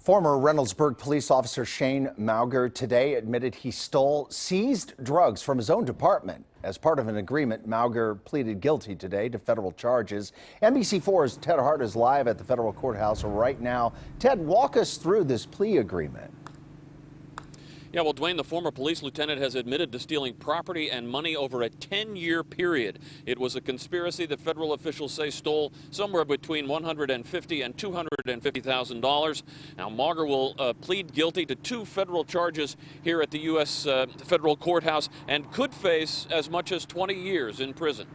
Former Reynoldsburg police officer Shane Mauger today admitted he stole seized drugs from his own department. As part of an agreement, Mauger pleaded guilty today to federal charges. NBC4's Ted Hart is live at the federal courthouse right now. Ted, walk us through this plea agreement. Yeah, well, Dwayne, the former police lieutenant has admitted to stealing property and money over a 10-year period. It was a conspiracy that federal officials say stole somewhere between $150,000 and $250,000. Now, Mauger will plead guilty to 2 federal charges here at the U.S. Federal Courthouse and could face as much as 20 years in prison.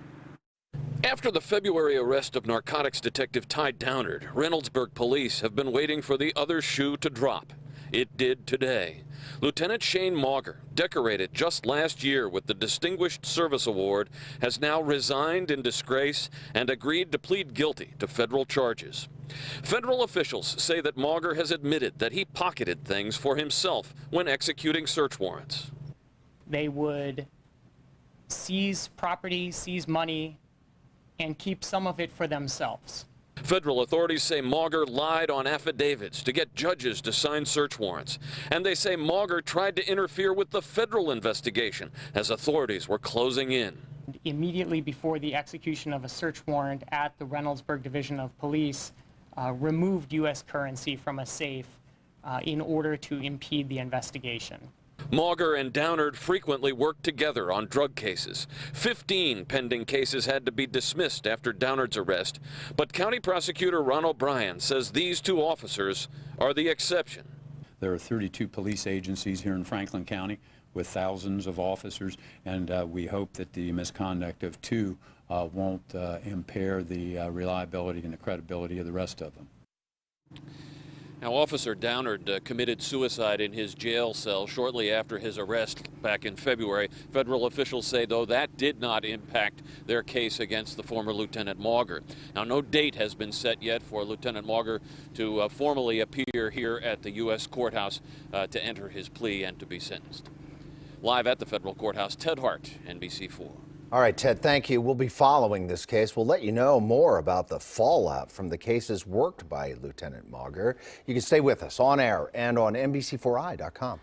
After the February arrest of narcotics detective Ty Downard, Reynoldsburg police have been waiting for the other shoe to drop. It did today. Lieutenant Shane Mauger, decorated just last year with the Distinguished Service Award, has now resigned in disgrace and agreed to plead guilty to federal charges. Federal officials say that Mauger has admitted that he pocketed things for himself when executing search warrants. They would seize property, seize money, and keep some of it for themselves. Federal authorities say Mauger lied on affidavits to get judges to sign search warrants. And they say Mauger tried to interfere with the federal investigation as authorities were closing in. Immediately before the execution of a search warrant at the Reynoldsburg Division of Police, removed U.S. currency from a safe in order to impede the investigation. Mauger and Downard frequently worked together on drug cases. 15 pending cases had to be dismissed after Downard's arrest, but County Prosecutor Ron O'Brien says these 2 officers are the exception. There are 32 police agencies here in Franklin County with thousands of officers, and we hope that the misconduct of 2 won't impair the reliability and the credibility of the rest of them. Now, Officer Downard committed suicide in his jail cell shortly after his arrest back in February. Federal officials say, though, that did not impact their case against the former Lieutenant Mauger. Now, no date has been set yet for Lieutenant Mauger to formally appear here at the U.S. Courthouse to enter his plea and to be sentenced. Live at the federal courthouse, Ted Hart, NBC4. All right, Ted, thank you. We'll be following this case. We'll let you know more about the fallout from the cases worked by Lieutenant Mauger. You can stay with us on air and on NBC4i.com.